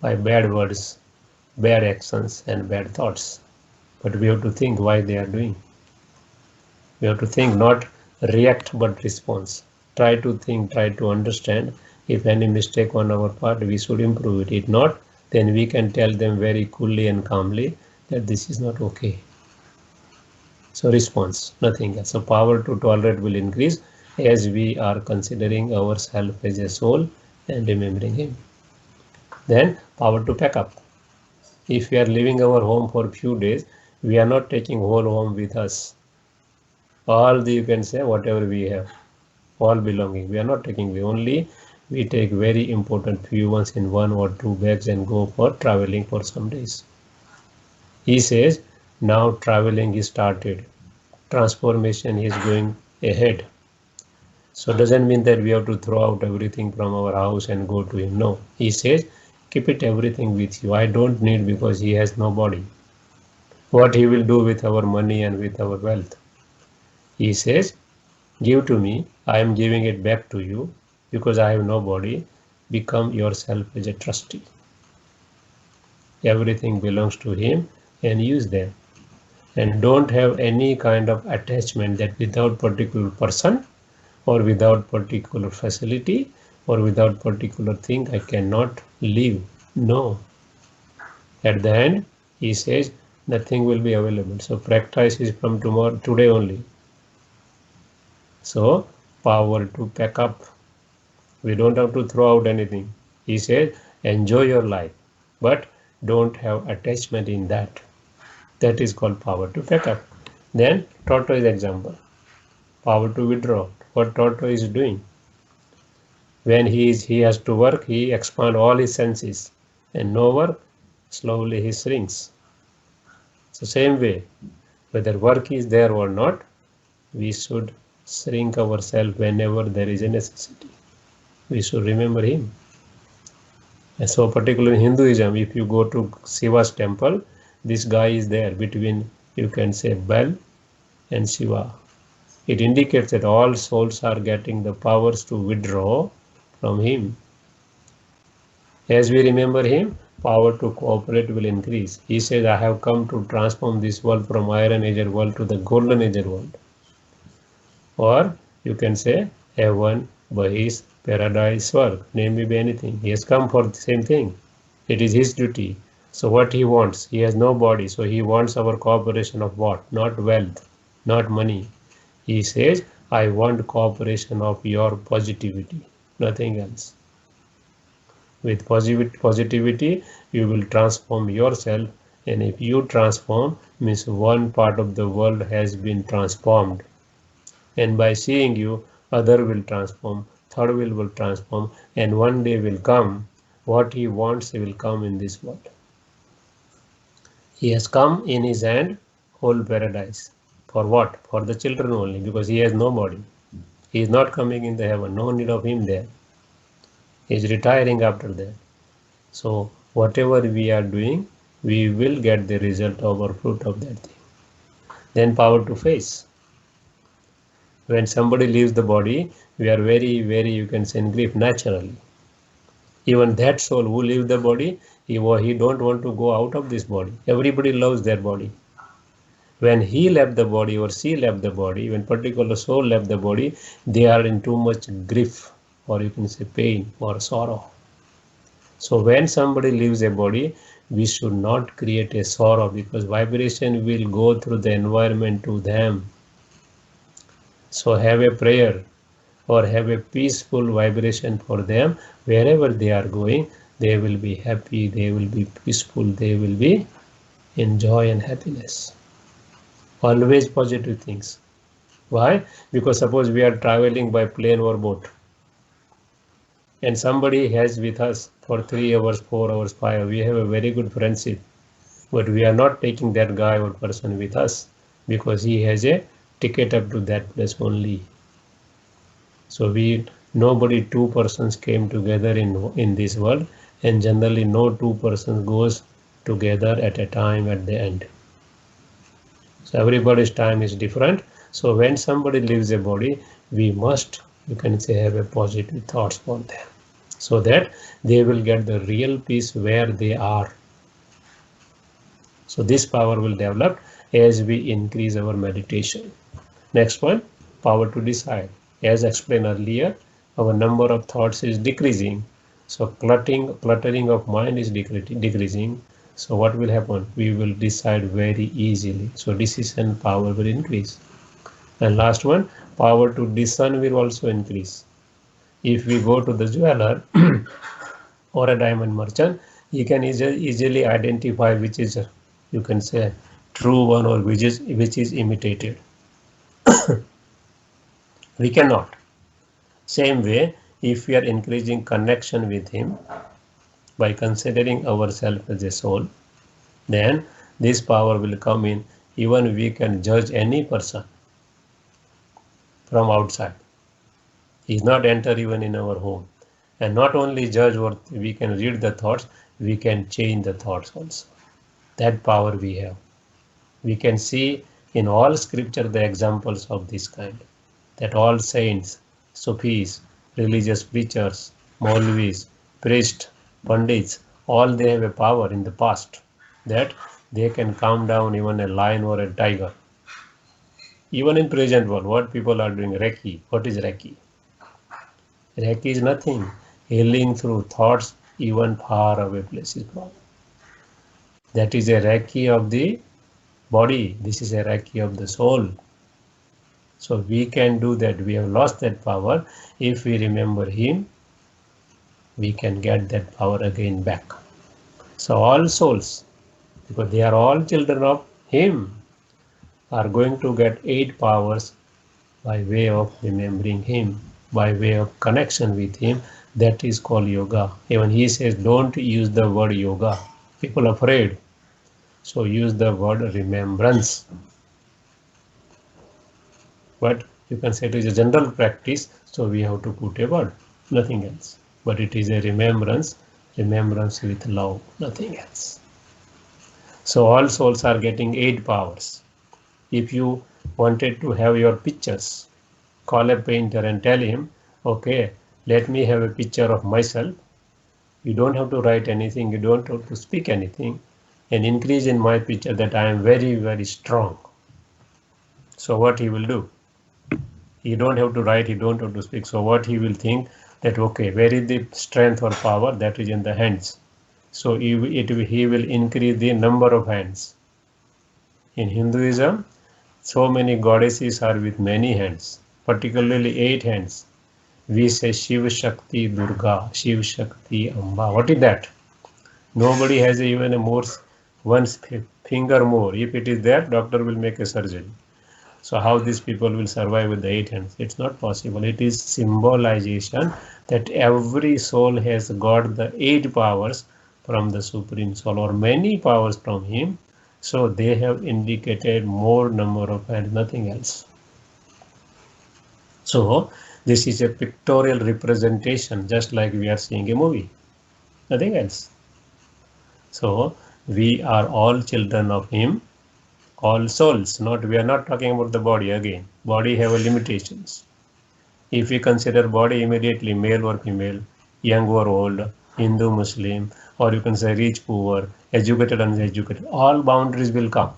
by bad words, bad actions, and bad thoughts. But we have to think why they are doing. We have to think, not react, but response. Try to think, try to understand. If any mistake on our part, we should improve it. If not, then we can tell them very coolly and calmly that this is not okay. So response, nothing else. So power to tolerate will increase as we are considering ourselves as a soul and remembering him. Then power to pack up. If we are leaving our home for a few days, we are not taking whole home with us. All the, you can say, whatever we have, all belonging, we are not taking. We take very important few ones in 1 or 2 bags and go for traveling for some days. He says now traveling is started, transformation is going ahead. So doesn't mean that we have to throw out everything from our house and go to him. No, he says keep it everything with you. I don't need, because he has no body. What he will do with our money and with our wealth? He says, give to me, I am giving it back to you because I have no body. Become yourself as a trustee. Everything belongs to him and use them. And don't have any kind of attachment that without particular person or without particular facility or without particular thing I cannot live. No. At the end, he says nothing will be available. So practice is from tomorrow, today only. So power to pack up. We don't have to throw out anything. He says enjoy your life, but don't have attachment in that. That is called power to pack up. Then tortoise example. Power to withdraw. What tortoise is doing? When he has to work, he expands all his senses, and no work, slowly he shrinks. So same way, whether work is there or not, we should shrink ourselves whenever there is a necessity. We should remember him. And so particularly in Hinduism, if you go to Shiva's temple, this guy is there between, you can say, Bel and Shiva. It indicates that all souls are getting the powers to withdraw from him. As we remember him, power to cooperate will increase. He says, I have come to transform this world from Iron Age world to the Golden Age world. Or you can say heaven, Bahis, paradise, Swarg, name may be anything. He has come for the same thing. It is his duty. So what he wants, he has no body, so he wants our cooperation of what? Not wealth, not money. He says, I want cooperation of your positivity, nothing else. With positivity, you will transform yourself, and if you transform, means one part of the world has been transformed. And by seeing you, other will transform, third will transform, and one day will come, what he wants he will come in this world. He has come in his hand, whole paradise. For what? For the children only, because he has no body. He is not coming in the heaven, no need of him there. He is retiring after that. So whatever we are doing, we will get the result of or fruit of that thing. Then power to face. When somebody leaves the body, we are very, very, you can say, in grief naturally. Even that soul who leaves the body, he don't want to go out of this body. Everybody loves their body. When he left the body or she left the body, when particular soul left the body, they are in too much grief, or you can say pain or sorrow. So when somebody leaves a body, we should not create a sorrow, because vibration will go through the environment to them. So have a prayer or have a peaceful vibration for them. Wherever they are going, they will be happy, they will be peaceful, they will be in joy and happiness. Always positive things. Why? Because suppose we are traveling by plane or boat, and somebody has with us for 3 hours, 4 hours, 5 hours, we have a very good friendship, but we are not taking that guy or person with us because he has a ticket up to that place only. So nobody, two persons came together in this world, and generally no two persons goes together at a time at the end. So everybody's time is different. So when somebody leaves a body, we must, you can say, have a positive thoughts for them, so that they will get the real peace where they are. So this power will develop as we increase our meditation. Next one, power to decide. As explained earlier, our number of thoughts is decreasing. So cluttering of mind is decreasing. So what will happen? We will decide very easily. So decision power will increase. And last one, power to discern will also increase. If we go to the jeweler or a diamond merchant, you can easily identify which is, you can say, true one or which is imitated. We cannot. Same way, if we are increasing connection with him by considering ourselves as a soul, then this power will come in. Even we can judge any person from outside. He is not enter even in our home. And not only judge what we can read the thoughts, we can change the thoughts also. That power we have. We can see in all scripture the examples of this kind, that all saints, Sufis, religious preachers, Maulvis, priests, Pandits, all they have a power in the past that they can calm down even a lion or a tiger. Even in present world, what people are doing, Reiki. What is Reiki? Reiki is nothing. Healing through thoughts, even far away places. That is a Reiki of the body. This is a Reiki of the soul. So we can do that. We have lost that power. If we remember him, we can get that power again back. So all souls, because they are all children of him, are going to get 8 powers by way of remembering him, by way of connection with him. That is called yoga. Even he says, don't use the word yoga. People are afraid. So use the word remembrance. But you can say it is a general practice, so we have to put a word, nothing else. But it is a remembrance with love, nothing else. So all souls are getting 8 powers. If you wanted to have your pictures, call a painter and tell him, okay, let me have a picture of myself. You don't have to write anything, you don't have to speak anything, and increase in my picture that I am very, very strong. So what he will do? He don't have to write, he don't have to speak. So what he will think that, okay, where is the strength or power? That is in the hands. So he will increase the number of hands. In Hinduism, so many goddesses are with many hands, particularly 8 hands. We say Shiv Shakti Durga, Shiv Shakti Amba. What is that? Nobody has even a more, one finger more. If it is there, doctor will make a surgery. So how these people will survive with the 8 hands? It's not possible. It is symbolization that every soul has got the 8 powers from the Supreme Soul, or many powers from him. So they have indicated more number of hands, nothing else. So this is a pictorial representation, just like we are seeing a movie, nothing else. So We are all children of him, all souls. Not, we are not talking about the body again. Body have a limitations. If we consider body immediately male or female, young or old, Hindu, Muslim, or you can say rich, poor, educated, uneducated, all boundaries will come.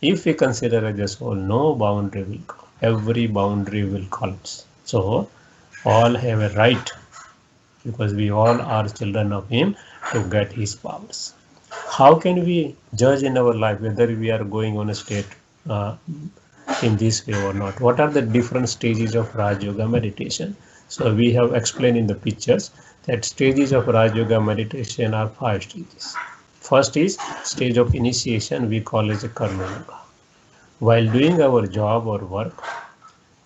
If we consider as a soul, no boundary will come. Every boundary will collapse. So all have a right, because we all are children of him, to get his powers. How can we judge in our life whether we are going on a state in this way or not? What are the different stages of Raj Yoga meditation? So we have explained in the pictures that stages of Raj Yoga meditation are 5 stages. First is stage of initiation, we call as a Karma Yoga. While doing our job or work,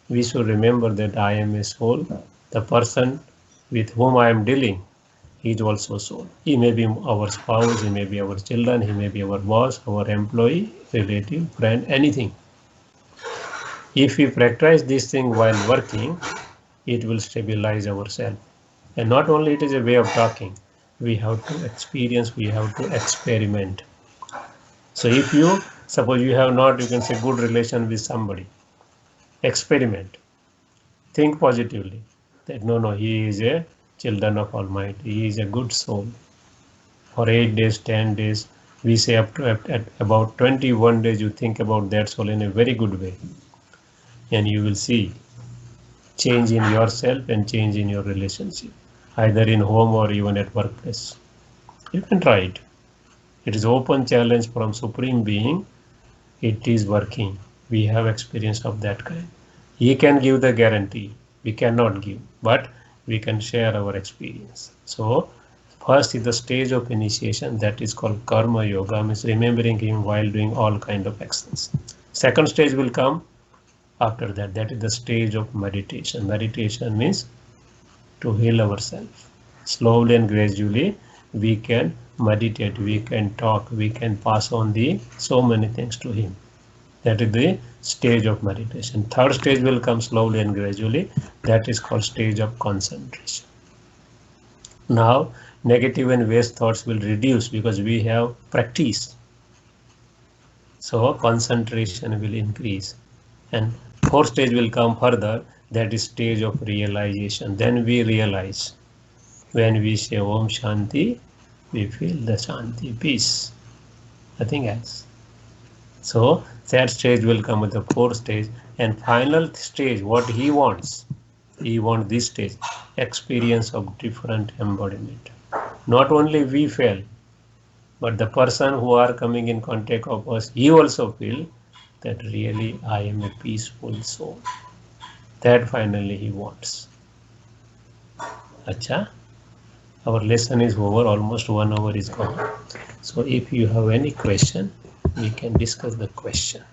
we should remember that I am a soul. The person with whom I am dealing, he is also soul. He may be our spouse, he may be our children, he may be our boss, our employee, relative, friend, anything. If we practice this thing while working, it will stabilize ourselves. And not only it is a way of talking, we have to experience, we have to experiment. So if you, suppose you have not, you can say, good relation with somebody, experiment. Think positively that no, he is a children of Almighty, he is a good soul. For 8 days, 10 days, we say up to at about 21 days, you think about that soul in a very good way. And you will see change in yourself and change in your relationship, either in home or even at workplace. You can try it. It is open challenge from Supreme Being. It is working. We have experience of that kind. He can give the guarantee. We cannot give, but we can share our experience. So first is the stage of initiation, that is called Karma Yoga, means remembering him while doing all kind of actions. Second stage will come after that, that is the stage of meditation. Meditation means to heal ourselves. Slowly and gradually we can meditate, we can talk, we can pass on the so many things to him. That is the stage of meditation. Third stage will come slowly and gradually. That is called stage of concentration. Now negative and waste thoughts will reduce because we have practiced. So concentration will increase. And fourth stage will come further, that is stage of realization. Then we realize, when we say Om Shanti, we feel the Shanti, peace, nothing else. So that stage will come with the fourth stage. And final stage, what he wants this stage, experience of different embodiment. Not only we feel, but the person who are coming in contact of us, he also feel that really I am a peaceful soul. That finally he wants. Acha, our lesson is over, almost 1 hour is gone. So if you have any question, we can discuss the question.